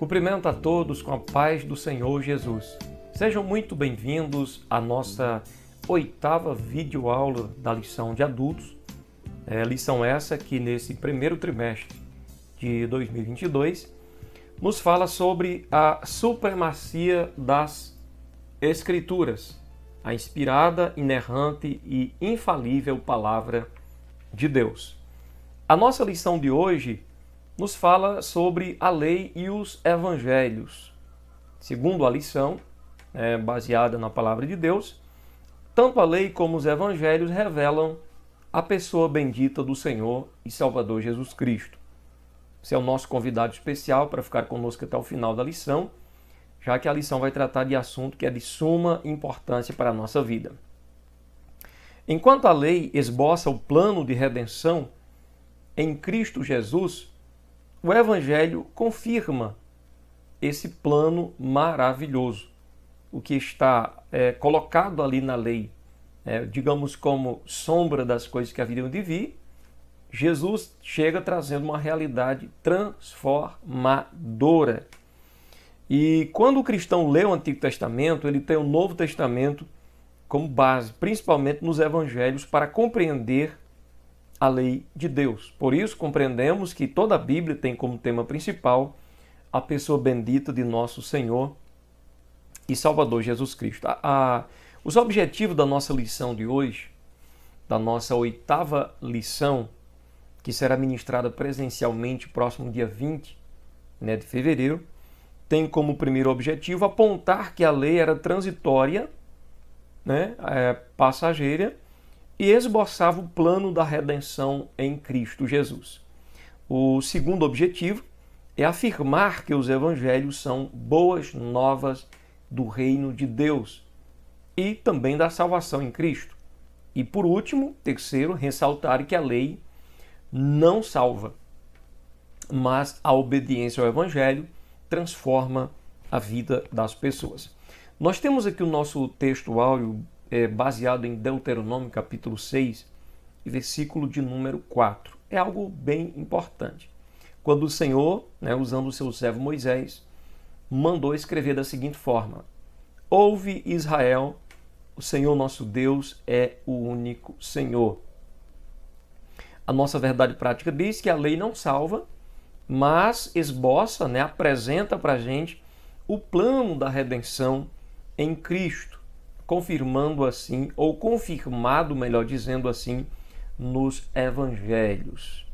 Cumprimento a todos com a paz do Senhor Jesus. Sejam muito bem-vindos à nossa 8ª videoaula da lição de adultos. Lição essa que nesse primeiro trimestre de 2022 nos fala sobre a supremacia das Escrituras, a inspirada, inerrante e infalível Palavra de Deus. A nossa lição de hoje nos fala sobre a lei e os evangelhos. Segundo a lição, baseada na Palavra de Deus, tanto a lei como os evangelhos revelam a pessoa bendita do Senhor e Salvador Jesus Cristo. Você é o nosso convidado especial para ficar conosco até o final da lição, já que a lição vai tratar de assunto que é de suma importância para a nossa vida. Enquanto a lei esboça o plano de redenção em Cristo Jesus, o Evangelho confirma esse plano maravilhoso. O que está colocado ali na lei, digamos como sombra das coisas que haveriam de vir, Jesus chega trazendo uma realidade transformadora. E quando o cristão lê o Antigo Testamento, ele tem o Novo Testamento como base, principalmente nos Evangelhos, para compreender a lei de Deus. Por isso, compreendemos que toda a Bíblia tem como tema principal a pessoa bendita de nosso Senhor e Salvador Jesus Cristo. Os objetivos da nossa lição de hoje, da nossa 8ª lição, que será ministrada presencialmente próximo dia 20 de fevereiro, tem como primeiro objetivo apontar que a lei era transitória, passageira, e esboçava o plano da redenção em Cristo Jesus. O segundo objetivo é afirmar que os evangelhos são boas novas do reino de Deus e também da salvação em Cristo. E por último, terceiro, ressaltar que a lei não salva, mas a obediência ao evangelho transforma a vida das pessoas. Nós temos aqui o nosso texto áureo baseado em Deuteronômio capítulo 6, versículo de número 4. É algo bem importante. Quando o Senhor, usando o seu servo Moisés, mandou escrever da seguinte forma: Ouve, Israel, o Senhor nosso Deus é o único Senhor. A nossa verdade prática diz que a lei não salva, mas esboça, apresenta para a gente o plano da redenção em Cristo, confirmando assim, ou confirmado, melhor dizendo assim, nos evangelhos.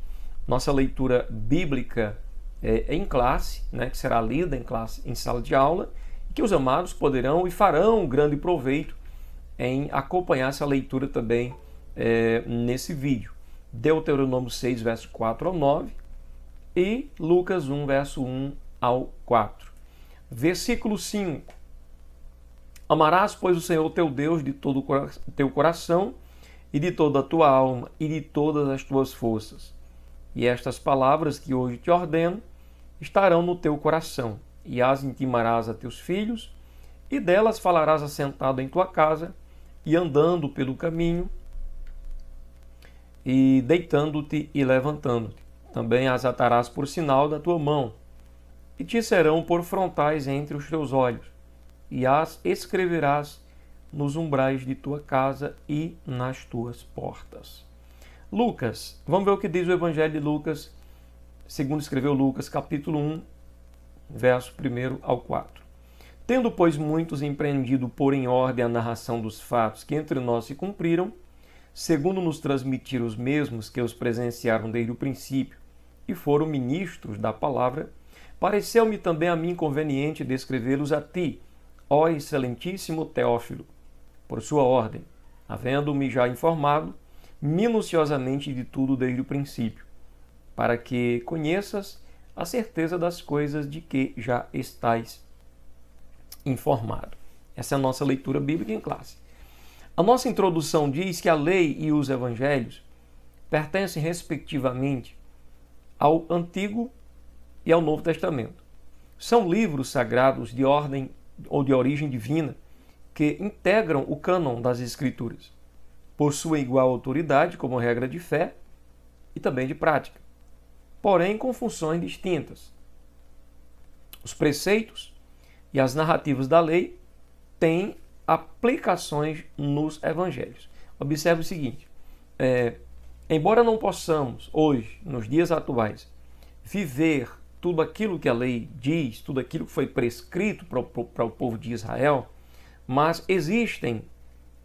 Nossa leitura bíblica é em classe, que será lida em classe, em sala de aula, e que os amados poderão e farão grande proveito em acompanhar essa leitura também nesse vídeo. Deuteronômio 6, verso 4 ao 9 e Lucas 1, verso 1 ao 4. Versículo 5. Amarás, pois, o Senhor teu Deus de todo o teu coração e de toda a tua alma e de todas as tuas forças. E estas palavras que hoje te ordeno estarão no teu coração, e as intimarás a teus filhos, e delas falarás assentado em tua casa, e andando pelo caminho, e deitando-te e levantando-te. Também as atarás por sinal da tua mão, e te serão por frontais entre os teus olhos, e as escreverás nos umbrais de tua casa e nas tuas portas. Lucas, vamos ver o que diz o Evangelho de Lucas, segundo escreveu Lucas, capítulo 1, verso 1 ao 4. Tendo, pois, muitos empreendido pôr em ordem a narração dos fatos que entre nós se cumpriram, segundo nos transmitiram os mesmos que os presenciaram desde o princípio e foram ministros da palavra, pareceu-me também a mim conveniente descrevê-los a ti, ó excelentíssimo Teófilo, por sua ordem, havendo-me já informado minuciosamente de tudo desde o princípio, para que conheças a certeza das coisas de que já estais informado. Essa é a nossa leitura bíblica em classe. A nossa introdução diz que a lei e os evangelhos pertencem respectivamente ao Antigo e ao Novo Testamento. São livros sagrados de ordem ou de origem divina que integram o cânon das Escrituras. Possuem igual autoridade como regra de fé e também de prática, porém com funções distintas. Os preceitos e as narrativas da lei têm aplicações nos evangelhos. Observe o seguinte, embora não possamos hoje, nos dias atuais, viver tudo aquilo que a lei diz, tudo aquilo que foi prescrito para o povo de Israel, mas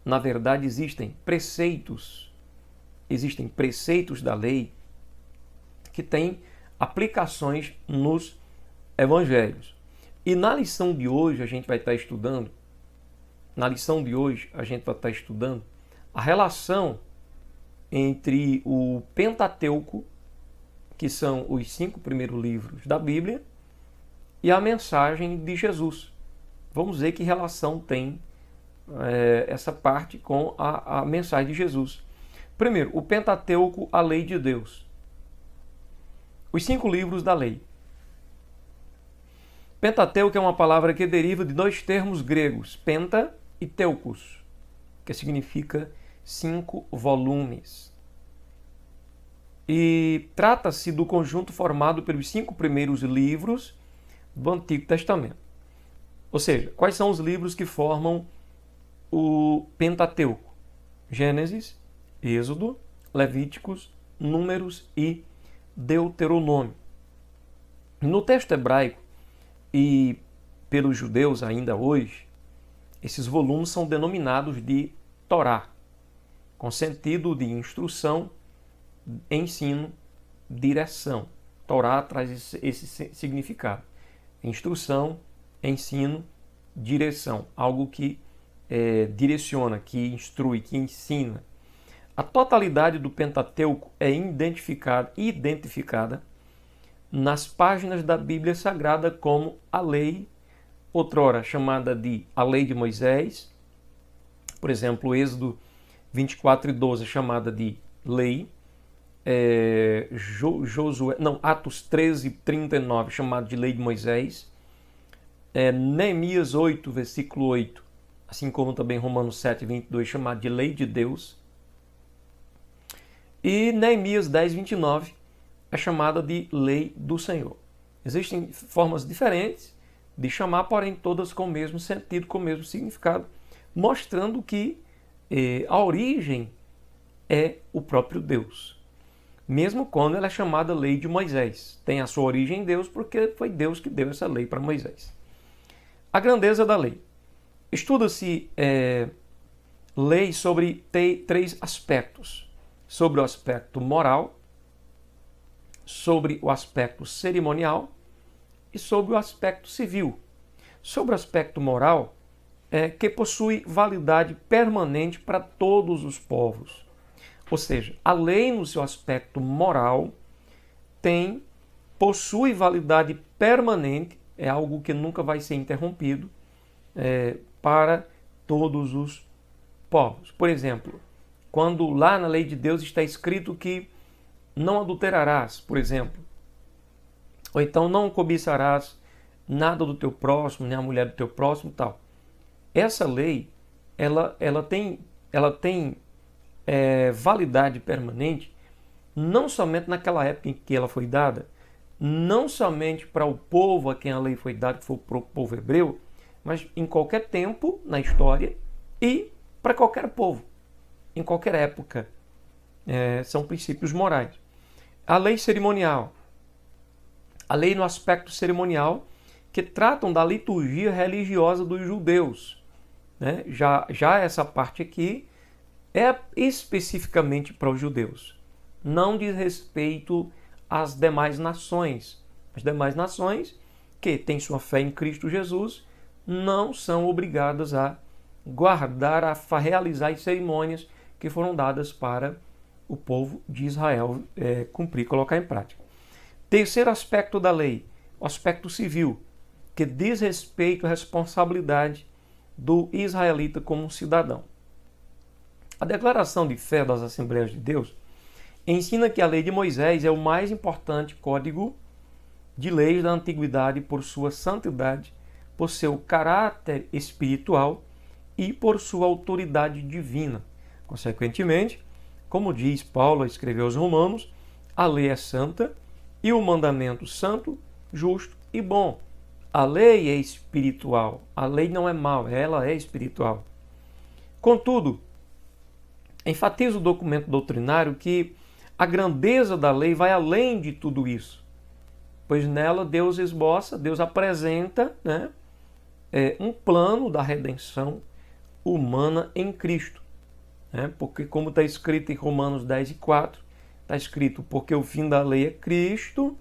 na verdade, existem preceitos da lei que têm aplicações nos evangelhos. E na lição de hoje a gente vai estar estudando a relação entre o Pentateuco, que são os 5 primeiros livros da Bíblia, e a mensagem de Jesus. Vamos ver que relação tem essa parte com a mensagem de Jesus. Primeiro, o Pentateuco, a lei de Deus. Os 5 livros da lei. Pentateuco é uma palavra que deriva de 2 termos gregos, penta e teucos, que significa 5 volumes. E trata-se do conjunto formado pelos 5 primeiros livros do Antigo Testamento. Ou seja, quais são os livros que formam o Pentateuco? Gênesis, Êxodo, Levíticos, Números e Deuteronômio. No texto hebraico e pelos judeus ainda hoje, esses volumes são denominados de Torá, com sentido de instrução, ensino, direção. Torá traz esse significado. Instrução, ensino, direção. Algo que direciona, que instrui, que ensina. A totalidade do Pentateuco é identificada nas páginas da Bíblia Sagrada como a lei, outrora chamada de a lei de Moisés. Por exemplo, Êxodo 24:12 é chamada de lei. Atos 13:39 chamado de lei de Moisés. Neemias 8, versículo 8, assim como também Romanos 7:22 chamado de lei de Deus. E Neemias 10:29 é chamada de lei do Senhor. Existem formas diferentes de chamar, porém todas com o mesmo sentido, com o mesmo significado, mostrando que a origem é o próprio Deus. Mesmo quando ela é chamada lei de Moisés. Tem a sua origem em Deus, porque foi Deus que deu essa lei para Moisés. A grandeza da lei. Estuda-se lei sobre 3 aspectos. Sobre o aspecto moral, sobre o aspecto cerimonial e sobre o aspecto civil. Sobre o aspecto moral, que possui validade permanente para todos os povos. Ou seja, a lei no seu aspecto moral possui validade permanente, é algo que nunca vai ser interrompido para todos os povos. Por exemplo, quando lá na lei de Deus está escrito que não adulterarás, por exemplo, ou então não cobiçarás nada do teu próximo, nem a mulher do teu próximo, tal. Essa lei, ela tem validade permanente, não somente naquela época em que ela foi dada, não somente para o povo a quem a lei foi dada, que foi o povo hebreu, mas em qualquer tempo na história e para qualquer povo, em qualquer época. São princípios morais. A lei cerimonial. A lei no aspecto cerimonial, que tratam da liturgia religiosa dos judeus. Já essa parte aqui é especificamente para os judeus. Não diz respeito às demais nações. As demais nações que têm sua fé em Cristo Jesus não são obrigadas a guardar, a realizar as cerimônias que foram dadas para o povo de Israel cumprir, colocar em prática. Terceiro aspecto da lei, o aspecto civil, que diz respeito à responsabilidade do israelita como cidadão. A declaração de fé das Assembleias de Deus ensina que a lei de Moisés é o mais importante código de leis da antiguidade por sua santidade, por seu caráter espiritual e por sua autoridade divina. Consequentemente, como diz Paulo a escrever aos Romanos, a lei é santa e o mandamento santo, justo e bom. A lei é espiritual. A lei não é mal, ela é espiritual. Contudo, enfatiza o documento doutrinário que a grandeza da lei vai além de tudo isso. Pois nela Deus esboça, Deus apresenta, né, um plano da redenção humana em Cristo. Né? Porque como está escrito em Romanos 10:4, está escrito, porque o fim da lei é Cristo,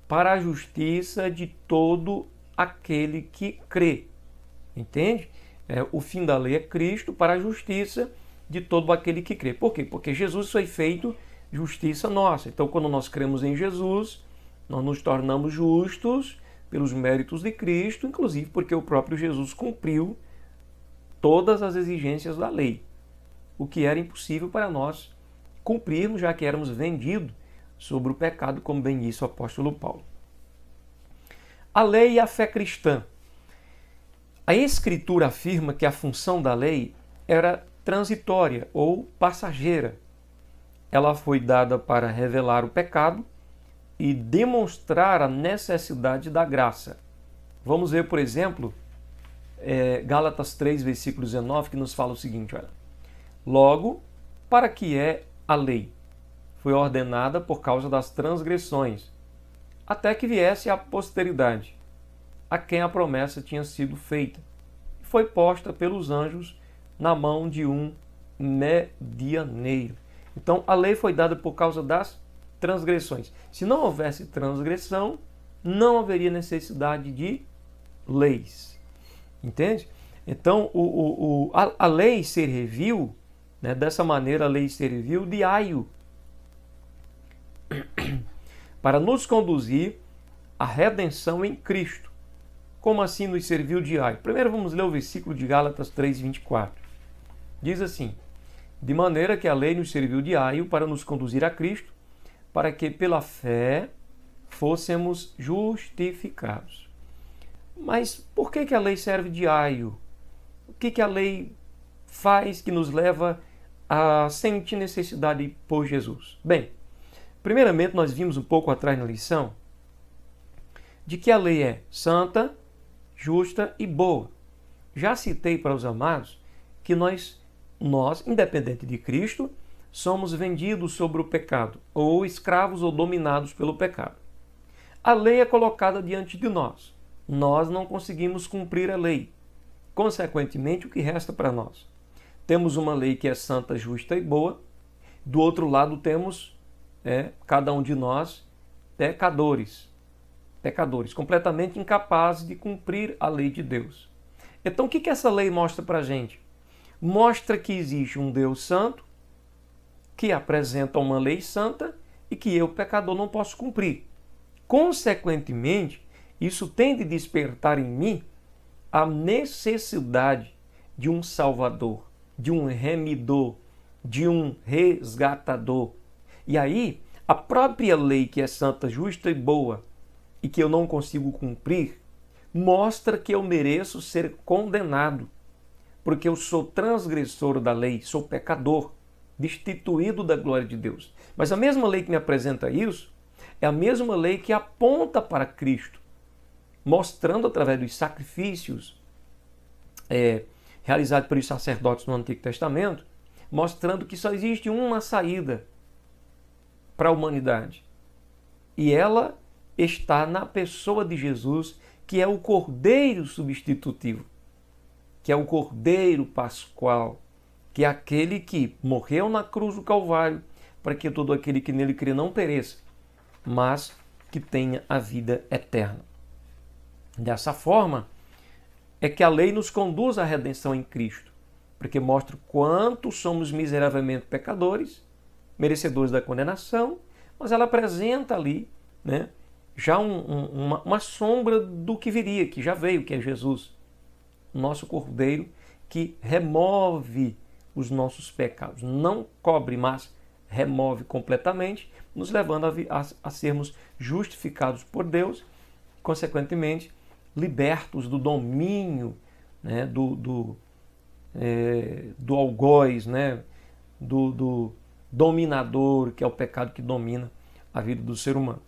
para a justiça de todo aquele que crê. Entende? O fim da lei é Cristo, para a justiça de todo aquele que crê. Por quê? Porque Jesus foi feito justiça nossa. Então, quando nós cremos em Jesus, nós nos tornamos justos pelos méritos de Cristo, inclusive porque o próprio Jesus cumpriu todas as exigências da lei, o que era impossível para nós cumprirmos, já que éramos vendidos sobre o pecado, como bem disse o apóstolo Paulo. A lei e a fé cristã. A Escritura afirma que a função da lei era transitória ou passageira. Ela foi dada para revelar o pecado e demonstrar a necessidade da graça. Vamos ver, por exemplo, Gálatas 3, versículo 19, que nos fala o seguinte, olha. Logo, para que é a lei? Foi ordenada por causa das transgressões, até que viesse a posteridade, a quem a promessa tinha sido feita. Foi posta pelos anjos na mão de um medianeiro. Então, a lei foi dada por causa das transgressões. Se não houvesse transgressão, não haveria necessidade de leis. Entende? Então, a lei serviu, né, dessa maneira, a lei serviu de aio para nos conduzir à redenção em Cristo. Como assim nos serviu de aio? Primeiro vamos ler o versículo de Gálatas 3:24. Diz assim: de maneira que a lei nos serviu de aio para nos conduzir a Cristo, para que pela fé fôssemos justificados. Mas por que a lei serve de aio? O que a lei faz que nos leva a sentir necessidade por Jesus? Bem, primeiramente nós vimos um pouco atrás na lição de que a lei é santa, justa e boa. Já citei para os amados que nós, independente de Cristo, somos vendidos sobre o pecado, ou escravos ou dominados pelo pecado. A lei é colocada diante de nós. Nós não conseguimos cumprir a lei. Consequentemente, o que resta para nós? Temos uma lei que é santa, justa e boa. Do outro lado temos, cada um de nós, pecadores, completamente incapazes de cumprir a lei de Deus. Então, o que essa lei mostra para a gente? Mostra que existe um Deus santo, que apresenta uma lei santa e que eu, pecador, não posso cumprir. Consequentemente, isso tem de despertar em mim a necessidade de um Salvador, de um remidor, de um resgatador. E aí, a própria lei, que é santa, justa e boa, e que eu não consigo cumprir, mostra que eu mereço ser condenado, porque eu sou transgressor da lei, sou pecador, destituído da glória de Deus. Mas a mesma lei que me apresenta isso é a mesma lei que aponta para Cristo, mostrando através dos sacrifícios realizados pelos sacerdotes no Antigo Testamento, mostrando que só existe uma saída para a humanidade. E ela está na pessoa de Jesus, que é o Cordeiro substitutivo, que é o Cordeiro pascual, que é aquele que morreu na cruz do Calvário, para que todo aquele que nele crê não pereça, mas que tenha a vida eterna. Dessa forma, é que a lei nos conduz à redenção em Cristo, porque mostra quanto somos miseravelmente pecadores, merecedores da condenação, mas ela apresenta ali, né, já uma sombra do que viria, que já veio, que é Jesus, nosso Cordeiro, que remove os nossos pecados. Não cobre, mas remove completamente, nos levando a sermos justificados por Deus, consequentemente, libertos do domínio, né, do algoz, né, do dominador, que é o pecado que domina a vida do ser humano.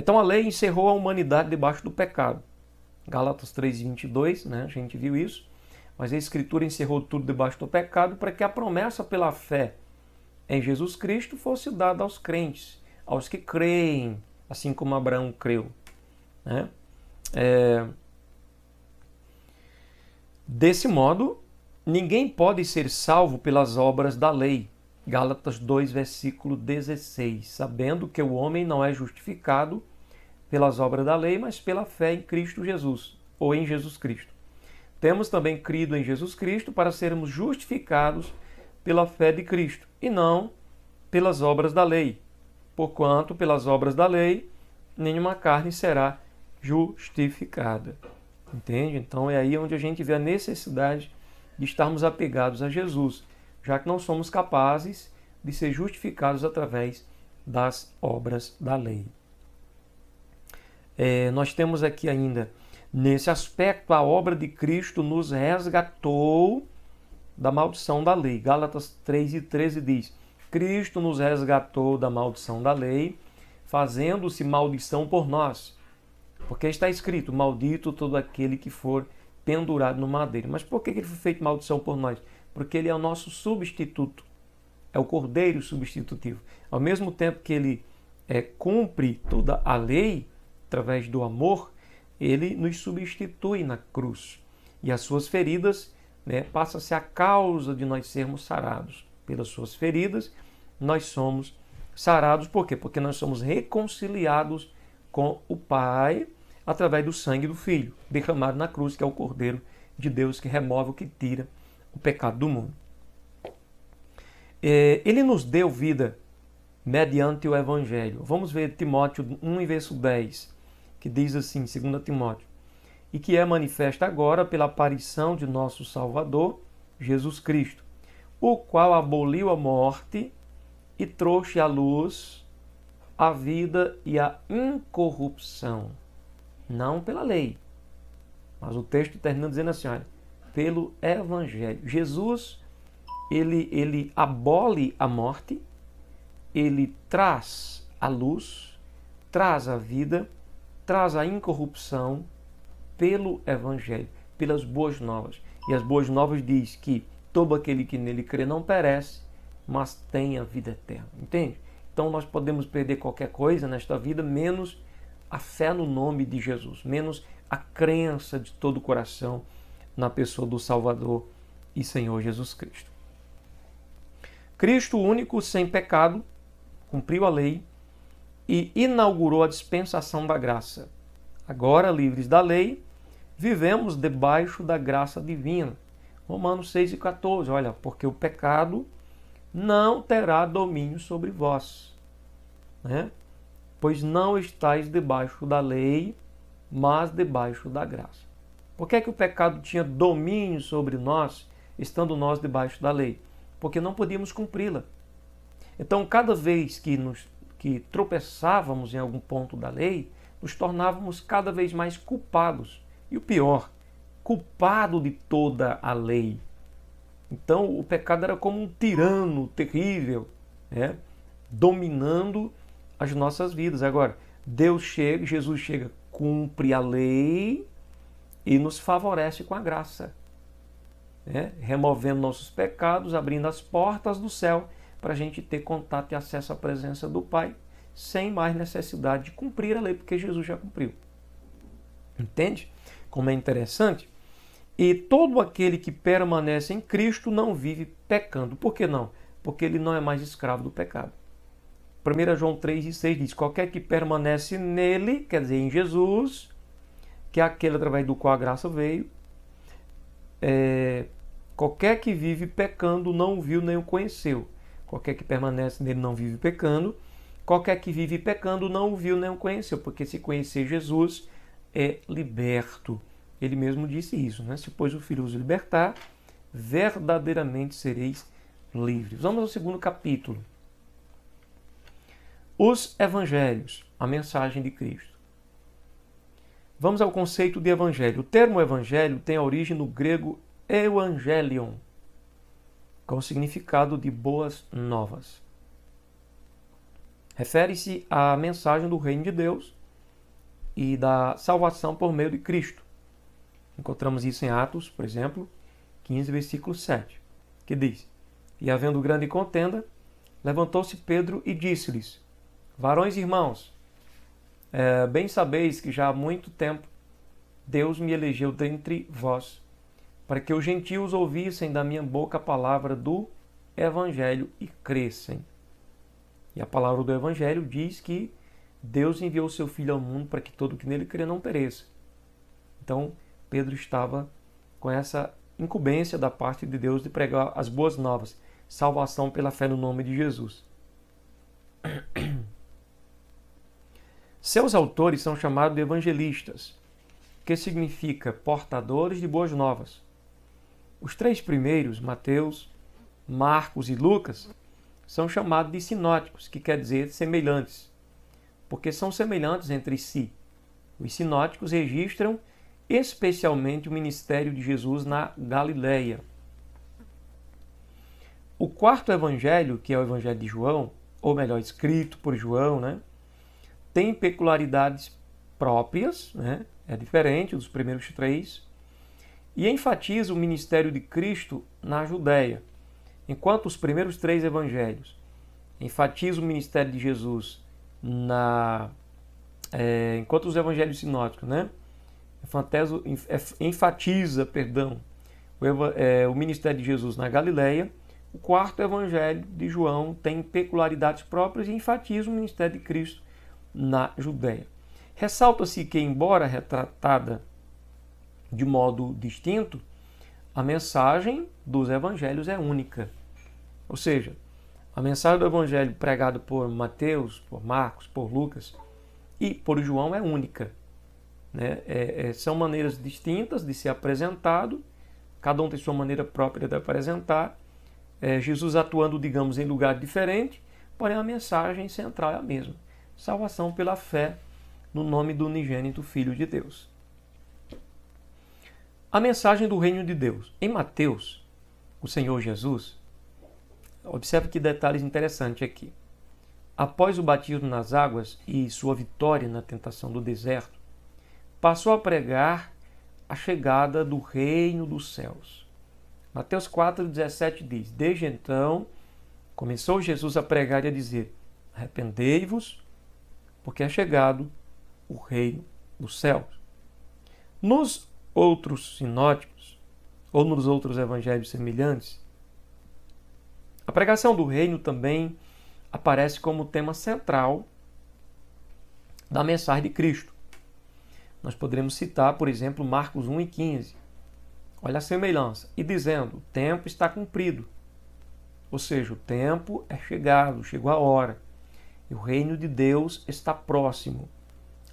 Então a lei encerrou a humanidade debaixo do pecado. Gálatas 3:22, né? A gente viu isso. Mas a Escritura encerrou tudo debaixo do pecado para que a promessa pela fé em Jesus Cristo fosse dada aos crentes, aos que creem, assim como Abraão creu, né? Desse modo, ninguém pode ser salvo pelas obras da lei. Gálatas 2, versículo 16. Sabendo que o homem não é justificado pelas obras da lei, mas pela fé em Cristo Jesus, ou em Jesus Cristo. Temos também crido em Jesus Cristo para sermos justificados pela fé de Cristo, e não pelas obras da lei. Porquanto, pelas obras da lei, nenhuma carne será justificada. Entende? Então é aí onde a gente vê a necessidade de estarmos apegados a Jesus, já que não somos capazes de ser justificados através das obras da lei. Nós temos aqui ainda, nesse aspecto, a obra de Cristo nos resgatou da maldição da lei. Gálatas 3:13 diz: Cristo nos resgatou da maldição da lei, fazendo-se maldição por nós. Porque está escrito, maldito todo aquele que for pendurado no madeiro. Mas por que ele foi feito maldição por nós? Porque ele é o nosso substituto. É o cordeiro substitutivo. Ao mesmo tempo que ele cumpre toda a lei, através do amor, ele nos substitui na cruz. E as suas feridas, passa a ser a causa de nós sermos sarados. Pelas suas feridas, nós somos sarados. Por quê? Porque nós somos reconciliados com o Pai através do sangue do Filho, derramado na cruz, que é o Cordeiro de Deus que remove, que tira o pecado do mundo. Ele nos deu vida mediante o Evangelho. Vamos ver Timóteo 1, verso 10, que diz assim, 2 Timóteo, e que é manifesta agora pela aparição de nosso Salvador, Jesus Cristo, o qual aboliu a morte e trouxe à luz a vida e a incorrupção. Não pela lei, mas o texto termina dizendo assim, olha, pelo Evangelho. Jesus, ele abole a morte, ele traz a luz, traz a vida, traz a incorrupção pelo Evangelho, pelas boas novas. E as boas novas diz que todo aquele que nele crê não perece, mas tem a vida eterna. Entende? Então nós podemos perder qualquer coisa nesta vida, menos a fé no nome de Jesus, menos a crença de todo o coração na pessoa do Salvador e Senhor Jesus Cristo. Cristo único, sem pecado, cumpriu a lei e inaugurou a dispensação da graça. Agora, livres da lei, vivemos debaixo da graça divina. Romanos 6:14, olha, porque o pecado não terá domínio sobre vós, pois não estáis debaixo da lei, mas debaixo da graça. Por que é que o pecado tinha domínio sobre nós, estando nós debaixo da lei? Porque não podíamos cumpri-la. Então, cada vez que tropeçávamos em algum ponto da lei, nos tornávamos cada vez mais culpados. E o pior, culpado de toda a lei. Então, o pecado era como um tirano terrível, dominando as nossas vidas. Agora, Jesus chega, cumpre a lei e nos favorece com a graça, removendo nossos pecados, abrindo as portas do céu para a gente ter contato e acesso à presença do Pai, sem mais necessidade de cumprir a lei, porque Jesus já cumpriu. Entende como é interessante? E todo aquele que permanece em Cristo não vive pecando. Por que não? Porque ele não é mais escravo do pecado. 1 João 3:6 diz, qualquer que permanece nele, quer dizer, em Jesus, que é aquele através do qual a graça veio, qualquer que vive pecando não o viu nem o conheceu. Qualquer que permanece nele não vive pecando. Qualquer que vive pecando não o viu nem o conheceu, porque se conhecer Jesus é liberto. Ele mesmo disse isso, Se pois o Filho os libertar, verdadeiramente sereis livres. Vamos ao segundo capítulo. Os Evangelhos, a mensagem de Cristo. Vamos ao conceito de Evangelho. O termo Evangelho tem a origem no grego Evangelion, com o significado de boas novas. Refere-se à mensagem do reino de Deus, e da salvação por meio de Cristo. Encontramos isso em Atos, por exemplo, 15, versículo 7, que diz: E havendo grande contenda, levantou-se Pedro e disse-lhes: Varões e irmãos, bem sabeis que já há muito tempo Deus me elegeu dentre vós, para que os gentios ouvissem da minha boca a palavra do Evangelho e crescem. E a palavra do Evangelho diz que Deus enviou o seu Filho ao mundo para que todo que nele crê não pereça. Então, Pedro estava com essa incumbência da parte de Deus de pregar as boas novas, salvação pela fé no nome de Jesus. Seus autores são chamados de evangelistas, que significa portadores de boas novas. Os três primeiros, Mateus, Marcos e Lucas, são chamados de sinóticos, que quer dizer semelhantes, porque são semelhantes entre si. Os sinóticos registram especialmente o ministério de Jesus na Galileia. O quarto evangelho, que é o evangelho de João, ou melhor, escrito por João, tem peculiaridades próprias, é diferente dos primeiros três, e enfatiza o ministério de Cristo na Judéia, enquanto os primeiros três evangelhos enfatizam o ministério de Jesus enquanto os evangelhos sinóticos, enfatiza o ministério de Jesus na Galileia, o quarto evangelho de João tem peculiaridades próprias e enfatiza o ministério de Cristo na Judéia. Ressalta-se que, embora retratada de modo distinto, a mensagem dos evangelhos é única. Ou seja, a mensagem do evangelho pregado por Mateus, por Marcos, por Lucas e por João é única. São maneiras distintas de ser apresentado, cada um tem sua maneira própria de apresentar, Jesus atuando, digamos, em lugar diferente, porém a mensagem central é a mesma: salvação pela fé no nome do unigênito Filho de Deus. A mensagem do reino de Deus. Em Mateus, o Senhor Jesus, observe que detalhes interessantes aqui. Após o batismo nas águas e sua vitória na tentação do deserto, passou a pregar a chegada do reino dos céus. Mateus 4,17 diz: Desde então, começou Jesus a pregar e a dizer: Arrependei-vos, porque é chegado o reino dos céus. Nos outros sinóticos, ou nos outros evangelhos semelhantes, a pregação do reino também aparece como tema central da mensagem de Cristo. Nós poderemos citar, por exemplo, Marcos 1,15. Olha a semelhança. E dizendo: o tempo está cumprido. Ou seja, o tempo é chegado, chegou a hora. E o reino de Deus está próximo.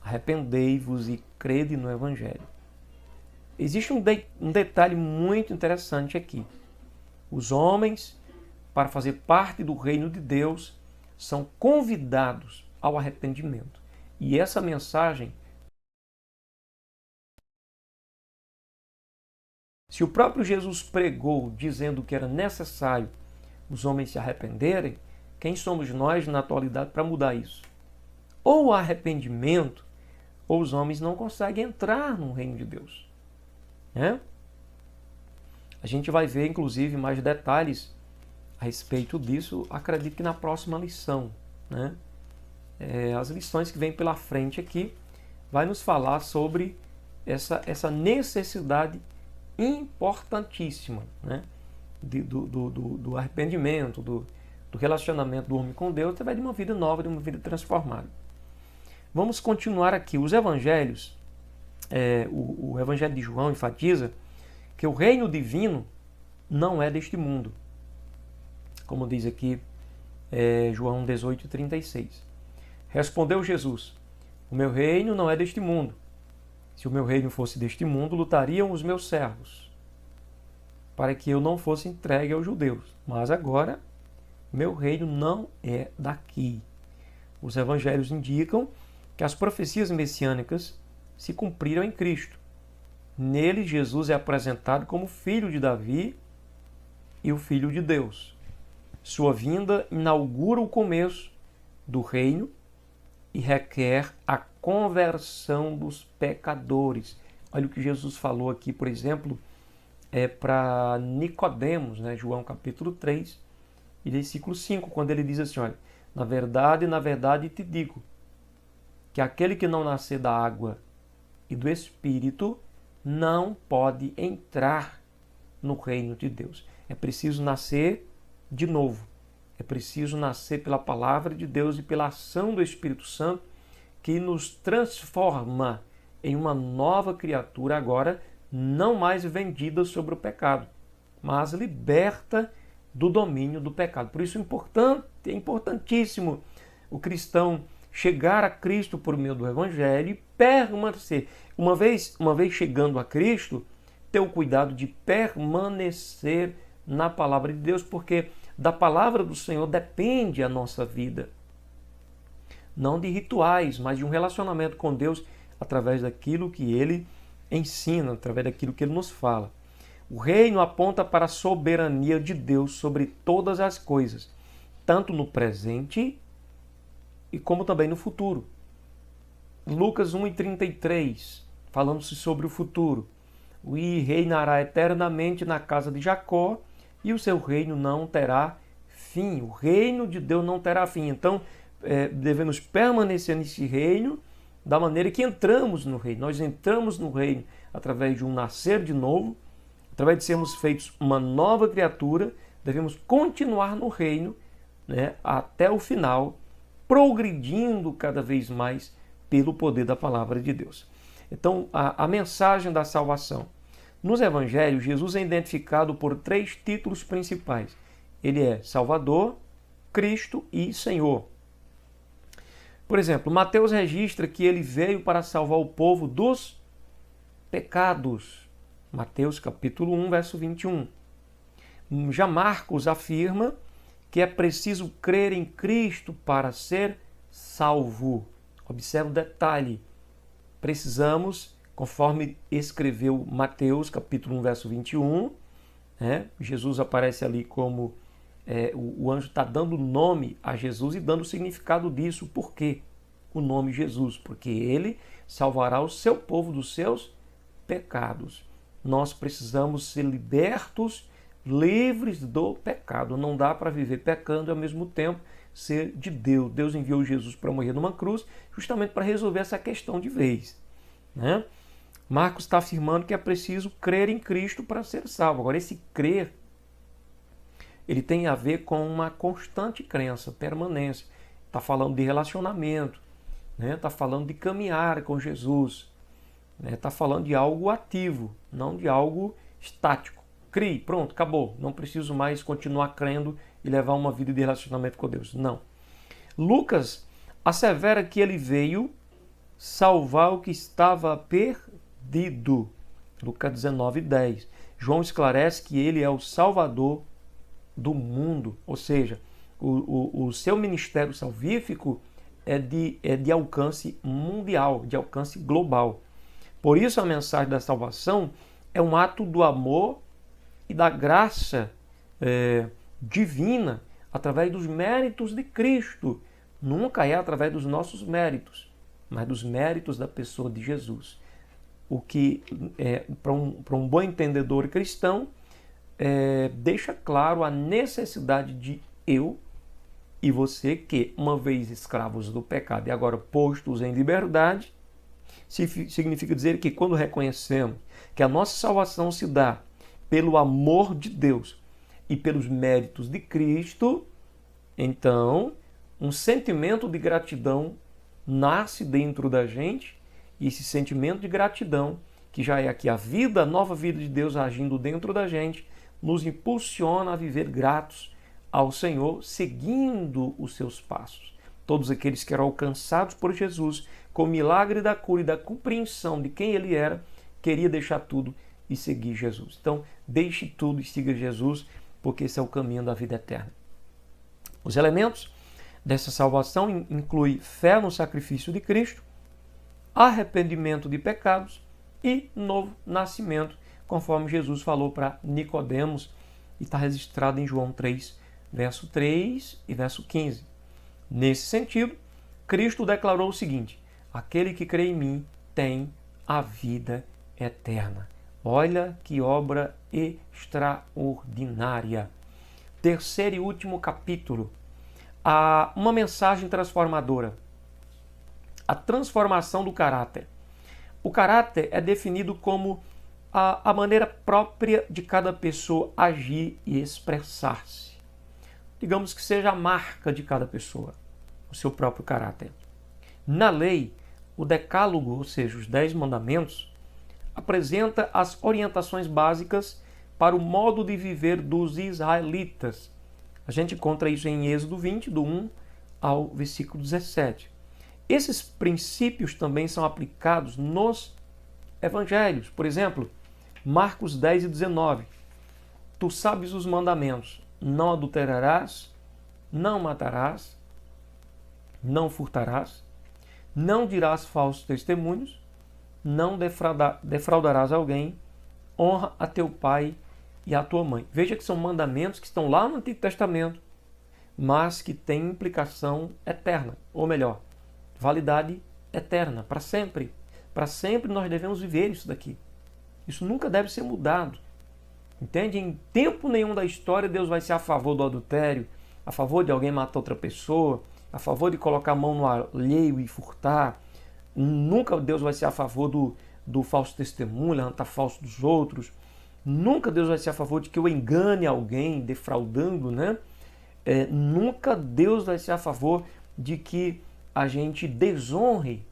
Arrependei-vos e crede no Evangelho. Existe um detalhe muito interessante aqui. Os homens, para fazer parte do reino de Deus, são convidados ao arrependimento. E essa mensagem, se o próprio Jesus pregou dizendo que era necessário os homens se arrependerem, quem somos nós na atualidade para mudar isso? Ou o arrependimento, ou os homens não conseguem entrar no reino de Deus. A gente vai ver, inclusive, mais detalhes a respeito disso, acredito que na próxima lição. As lições que vêm pela frente aqui vai nos falar sobre essa necessidade importantíssima, do arrependimento, do relacionamento do homem com Deus, através de uma vida nova, de uma vida transformada. Vamos continuar aqui. Os evangelhos, o evangelho de João enfatiza que o reino divino não é deste mundo. Como diz aqui João 18:36. Respondeu Jesus: o meu reino não é deste mundo. Se o meu reino fosse deste mundo, lutariam os meus servos, para que eu não fosse entregue aos judeus. Mas agora, meu reino não é daqui. Os evangelhos indicam que as profecias messiânicas se cumpriram em Cristo. Nele, Jesus é apresentado como filho de Davi e o Filho de Deus. Sua vinda inaugura o começo do reino e requer a conversão dos pecadores. Olha o que Jesus falou aqui, por exemplo, para Nicodemos, né? João capítulo 3 e versículo 5, quando ele diz assim, olha, na verdade te digo, que aquele que não nascer da água e do Espírito não pode entrar no reino de Deus. É preciso nascer de novo. É preciso nascer pela palavra de Deus e pela ação do Espírito Santo, que nos transforma em uma nova criatura agora, não mais vendida sobre o pecado, mas liberta do domínio do pecado. Por isso é importantíssimo o cristão chegar a Cristo por meio do Evangelho e permanecer. Uma vez chegando a Cristo, ter o cuidado de permanecer na palavra de Deus, porque da palavra do Senhor depende a nossa vida. Não de rituais, mas de um relacionamento com Deus através daquilo que Ele ensina, através daquilo que Ele nos fala. O reino aponta para a soberania de Deus sobre todas as coisas, tanto no presente e como também no futuro. Lucas 1,33, falando-se sobre o futuro. E reinará eternamente na casa de Jacó, e o seu reino não terá fim. O reino de Deus não terá fim. Então, devemos permanecer nesse reino da maneira que entramos no reino. Nós entramos no reino através de um nascer de novo, através de sermos feitos uma nova criatura. Devemos continuar no reino, né, até o final, progredindo cada vez mais pelo poder da palavra de Deus. Então, a mensagem da salvação. Nos evangelhos, Jesus é identificado por 3 títulos principais. Ele é Salvador, Cristo e Senhor. Por exemplo, Mateus registra que ele veio para salvar o povo dos pecados. Mateus capítulo 1, verso 21. Já Marcos afirma que é preciso crer em Cristo para ser salvo. Observe o detalhe. Precisamos, conforme escreveu Mateus, capítulo 1, verso 21, Jesus aparece ali como o anjo está dando nome a Jesus e dando o significado disso. Por quê? O nome Jesus, porque ele salvará o seu povo dos seus pecados. Nós precisamos ser libertos, livres do pecado. Não dá para viver pecando e ao mesmo tempo ser de Deus. Deus enviou Jesus para morrer numa cruz justamente para resolver essa questão de vez, né? Marcos está afirmando que é preciso crer em Cristo para ser salvo. Agora, esse crer, ele tem a ver com uma constante crença, permanência. Está falando de relacionamento, né? Está falando de caminhar com Jesus, né? Está falando de algo ativo, não de algo estático. Crie, pronto, acabou. Não preciso mais continuar crendo e levar uma vida de relacionamento com Deus. Não. Lucas assevera que ele veio salvar o que estava perdido. Lucas 19:10. João esclarece que ele é o Salvador do mundo, ou seja, o seu ministério salvífico é de alcance mundial, de alcance global. Por isso a mensagem da salvação é um ato do amor e da graça divina através dos méritos de Cristo. Nunca é através dos nossos méritos, mas dos méritos da pessoa de Jesus. O que, para um bom entendedor cristão, deixa claro a necessidade de eu e você, que uma vez escravos do pecado e agora postos em liberdade, significa dizer que quando reconhecemos que a nossa salvação se dá pelo amor de Deus e pelos méritos de Cristo, então um sentimento de gratidão nasce dentro da gente, e esse sentimento de gratidão, que já é aqui a vida, a nova vida de Deus agindo dentro da gente, nos impulsiona a viver gratos ao Senhor, seguindo os seus passos. Todos aqueles que eram alcançados por Jesus, com o milagre da cura e da compreensão de quem ele era, queria deixar tudo e seguir Jesus. Então, deixe tudo e siga Jesus, porque esse é o caminho da vida eterna. Os elementos dessa salvação incluem fé no sacrifício de Cristo, arrependimento de pecados e novo nascimento, conforme Jesus falou para Nicodemos, e está registrado em João 3, verso 3 e verso 15. Nesse sentido, Cristo declarou o seguinte: aquele que crê em mim tem a vida eterna. Olha que obra extraordinária. Terceiro e último capítulo. Uma mensagem transformadora. A transformação do caráter. O caráter é definido como a maneira própria de cada pessoa agir e expressar-se. Digamos que seja a marca de cada pessoa, o seu próprio caráter. Na lei, o decálogo, ou seja, os 10 mandamentos, apresenta as orientações básicas para o modo de viver dos israelitas. A gente encontra isso em Êxodo 20, do 1 ao versículo 17. Esses princípios também são aplicados nos evangelhos. Por exemplo, Marcos 10 e 19. Tu sabes os mandamentos: não adulterarás, não matarás, não furtarás, não dirás falsos testemunhos, não defraudarás alguém, honra a teu pai e a tua mãe. Veja que são mandamentos que estão lá no Antigo Testamento, mas que têm implicação eterna, ou melhor, validade eterna, para sempre. Para sempre nós devemos viver isso daqui. Isso nunca deve ser mudado. Entende? Em tempo nenhum da história Deus vai ser a favor do adultério, a favor de alguém matar outra pessoa, a favor de colocar a mão no alheio e furtar. Nunca Deus vai ser a favor do falso testemunho, levantar falso dos outros. Nunca Deus vai ser a favor de que eu engane alguém, defraudando, né? Nunca Deus vai ser a favor de que a gente desonre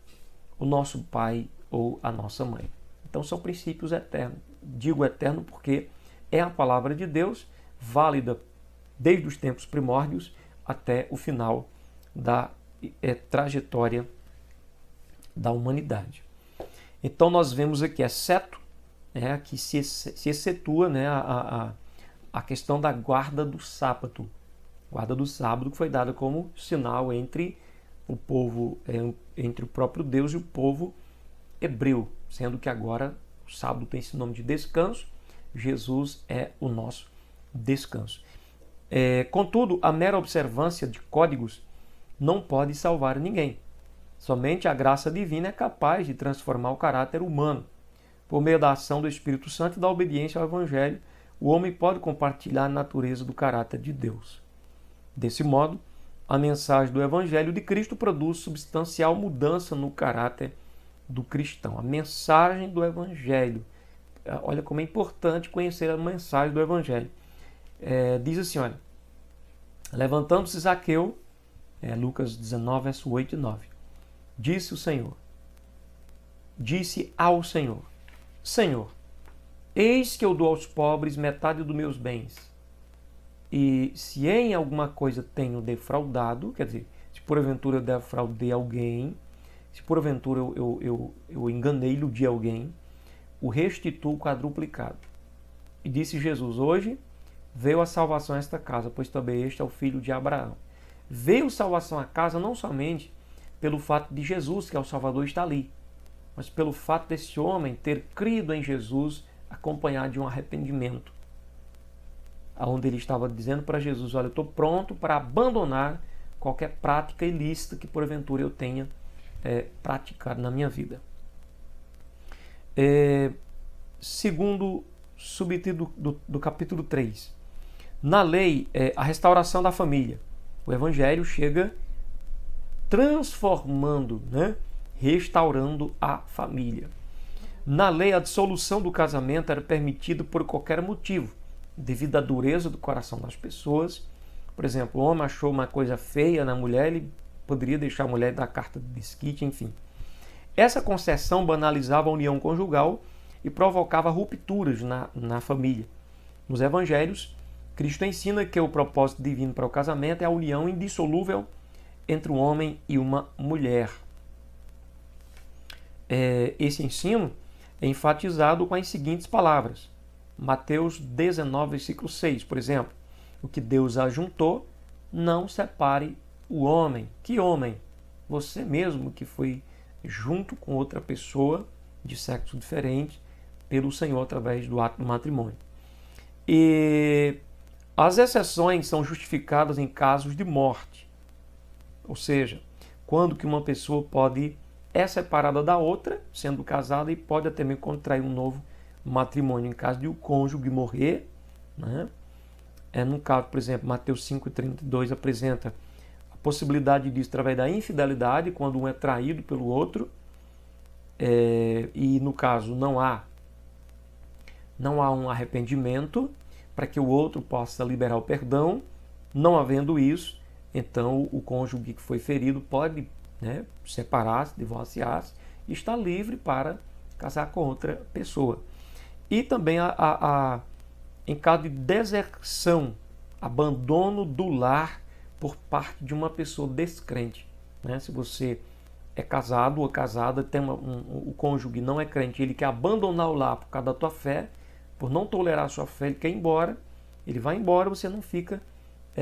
o nosso pai ou a nossa mãe. Então são princípios eternos. Digo eterno porque é a palavra de Deus, válida desde os tempos primórdios até o final da trajetória da humanidade. Então nós vemos aqui, exceto que se excetua, né, a questão da guarda do sábado. Guarda do sábado que foi dada como sinal entre o povo, entre o próprio Deus e o povo hebreu, sendo que agora o sábado tem esse nome de descanso. Jesus é o nosso descanso. Contudo, a mera observância de códigos não pode salvar ninguém. Somente a graça divina é capaz de transformar o caráter humano. Por meio da ação do Espírito Santo e da obediência ao Evangelho, o homem pode compartilhar a natureza do caráter de Deus. Desse modo, a mensagem do Evangelho de Cristo produz substancial mudança no caráter do cristão. A mensagem do Evangelho. Olha como é importante conhecer a mensagem do Evangelho. Diz assim, olha, levantando-se Zaqueu, Lucas 19, verso 8 e 9. Disse ao Senhor, Senhor, eis que eu dou aos pobres metade dos meus bens. E se em alguma coisa tenho defraudado, quer dizer, se porventura eu defraudei alguém, se porventura eu enganei, iludi alguém, o restituo quadruplicado. E disse Jesus, hoje veio a salvação a esta casa, pois também este é o filho de Abraão. Veio salvação à casa não somente pelo fato de Jesus, que é o Salvador, estar ali, mas pelo fato desse homem ter crido em Jesus, acompanhado de um arrependimento, onde ele estava dizendo para Jesus, olha, eu estou pronto para abandonar qualquer prática ilícita que porventura eu tenha praticado na minha vida. Segundo subtítulo do capítulo 3. Na lei, a restauração da família. O Evangelho chega transformando, restaurando a família. Na lei, a dissolução do casamento era permitida por qualquer motivo, devido à dureza do coração das pessoas. Por exemplo, o homem achou uma coisa feia na mulher, ele poderia deixar a mulher dar carta de desquite, enfim. Essa concessão banalizava a união conjugal e provocava rupturas na família. Nos evangelhos, Cristo ensina que o propósito divino para o casamento é a união indissolúvel entre um homem e uma mulher. Esse ensino é enfatizado com as seguintes palavras. Mateus 19, versículo 6, por exemplo. O que Deus ajuntou, não separe o homem. Que homem? Você mesmo que foi junto com outra pessoa de sexo diferente pelo Senhor através do ato do matrimônio. E as exceções são justificadas em casos de morte. Ou seja, quando que uma pessoa é separada da outra, sendo casada, e pode até mesmo contrair um novo matrimônio em caso de o cônjuge morrer, né? No caso, por exemplo, Mateus 5,32 apresenta a possibilidade disso através da infidelidade, quando um é traído pelo outro, e no caso não há um arrependimento para que o outro possa liberar o perdão. Não havendo isso, então o cônjuge que foi ferido pode, né, separar-se, divorciar-se e está livre para casar com outra pessoa. E também em caso de deserção, abandono do lar por parte de uma pessoa descrente, né? Se você é casado ou casada, tem o cônjuge não é crente, ele quer abandonar o lar por causa da tua fé, por não tolerar a sua fé, ele quer ir embora, ele vai embora, você não fica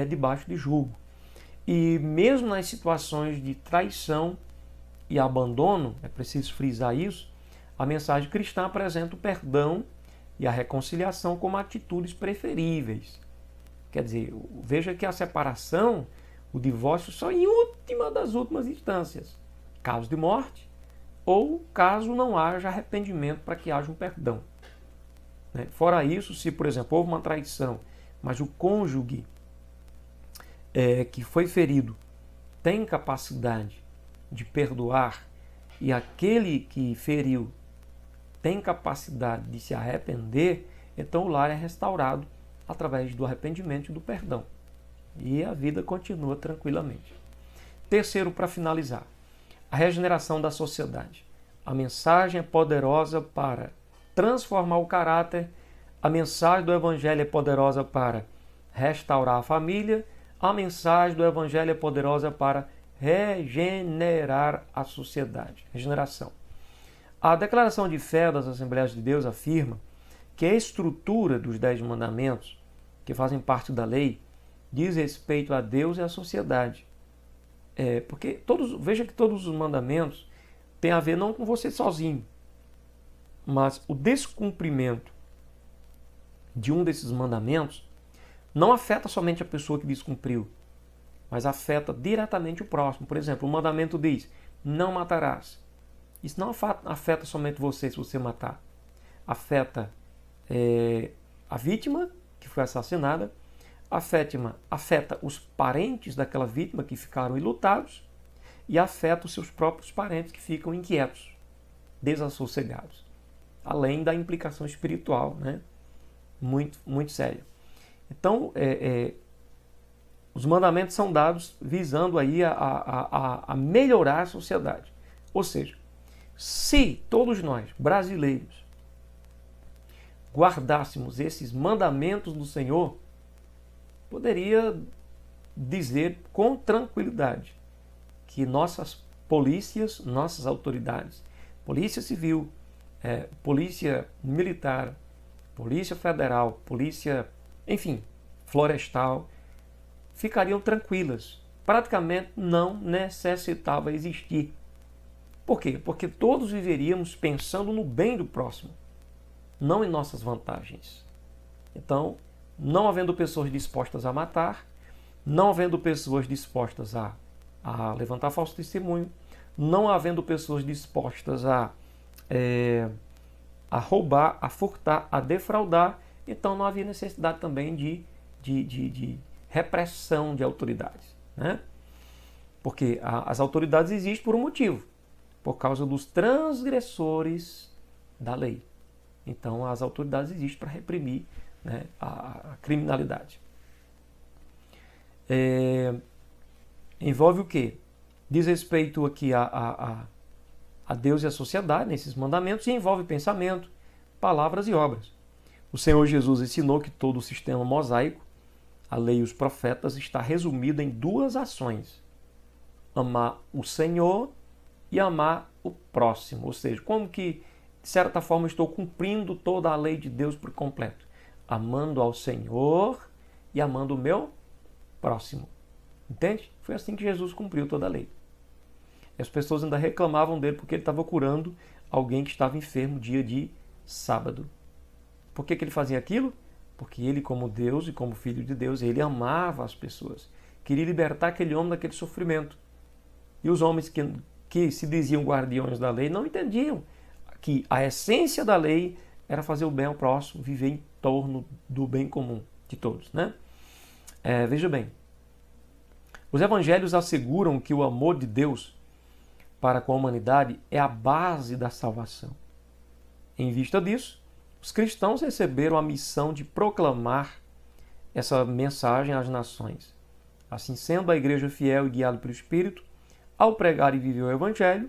debaixo de julgo. E mesmo nas situações de traição e abandono, é preciso frisar isso, a mensagem cristã apresenta o perdão e a reconciliação como atitudes preferíveis. Quer dizer, veja que a separação, o divórcio, só em última das últimas instâncias. Caso de morte ou caso não haja arrependimento para que haja um perdão. Fora isso, se, por exemplo, houve uma traição, mas o cônjuge que foi ferido tem capacidade de perdoar e aquele que feriu tem capacidade de se arrepender, então o lar é restaurado através do arrependimento e do perdão. E a vida continua tranquilamente. Terceiro, para finalizar, a regeneração da sociedade. A mensagem é poderosa para transformar o caráter, a mensagem do Evangelho é poderosa para restaurar a família, a mensagem do Evangelho é poderosa para regenerar a sociedade. Regeneração. A declaração de fé das Assembleias de Deus afirma que a estrutura dos 10 mandamentos, que fazem parte da lei, diz respeito a Deus e à sociedade. Porque veja que todos os mandamentos têm a ver não com você sozinho, mas o descumprimento de um desses mandamentos não afeta somente a pessoa que descumpriu, mas afeta diretamente o próximo. Por exemplo, o mandamento diz, não matarás. Isso não afeta somente você se você matar. Afeta a vítima que foi assassinada, afeta os parentes daquela vítima que ficaram enlutados e afeta os seus próprios parentes que ficam inquietos, desassossegados. Além da implicação espiritual, né? Muito, muito séria. Então, os mandamentos são dados visando aí a melhorar a sociedade. Ou seja, se todos nós, brasileiros, guardássemos esses mandamentos do Senhor, poderia dizer com tranquilidade que nossas polícias, nossas autoridades, polícia civil, polícia militar, polícia federal, polícia, enfim, florestal, ficariam tranquilas. Praticamente não necessitava existir. Por quê? Porque todos viveríamos pensando no bem do próximo, não em nossas vantagens. Então, não havendo pessoas dispostas a matar, não havendo pessoas dispostas a levantar falso testemunho, não havendo pessoas dispostas a roubar, a furtar, a defraudar, então não havia necessidade também de repressão de autoridades, né? Porque as autoridades existem por um motivo, por causa dos transgressores da lei. Então as autoridades existem para reprimir, né, a criminalidade. Envolve o quê? Diz respeito aqui a Deus e a sociedade, nesses mandamentos, e envolve pensamento, palavras e obras. O Senhor Jesus ensinou que todo o sistema mosaico, a lei e os profetas, está resumido em duas ações: amar o Senhor e amar o próximo. Ou seja, como que, de certa forma, estou cumprindo toda a lei de Deus por completo? Amando ao Senhor e amando o meu próximo. Entende? Foi assim que Jesus cumpriu toda a lei. E as pessoas ainda reclamavam dele porque ele estava curando alguém que estava enfermo dia de sábado. Por que ele fazia aquilo? Porque ele, como Deus e como Filho de Deus, ele amava as pessoas. Queria libertar aquele homem daquele sofrimento. E os homens que se diziam guardiões da lei não entendiam que a essência da lei era fazer o bem ao próximo, viver em torno do bem comum de todos, né? Veja bem, os evangelhos asseguram que o amor de Deus para com a humanidade é a base da salvação. Em vista disso, os cristãos receberam a missão de proclamar essa mensagem às nações. Assim sendo, a igreja fiel e guiada pelo Espírito, ao pregar e viver o evangelho,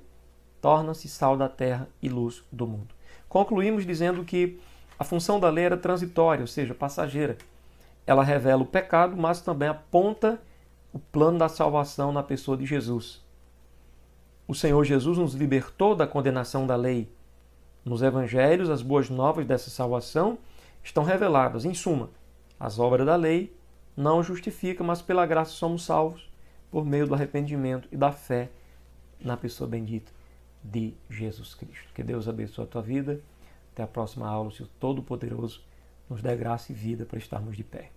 torna-se sal da terra e luz do mundo. Concluímos dizendo que a função da lei era transitória, ou seja, passageira. Ela revela o pecado, mas também aponta o plano da salvação na pessoa de Jesus. O Senhor Jesus nos libertou da condenação da lei. Nos evangelhos, as boas novas dessa salvação estão reveladas. Em suma, as obras da lei não justificam, mas pela graça somos salvos por meio do arrependimento e da fé na pessoa bendita de Jesus Cristo. Que Deus abençoe a tua vida. Até a próxima aula, se o Todo-Poderoso nos dê graça e vida para estarmos de pé.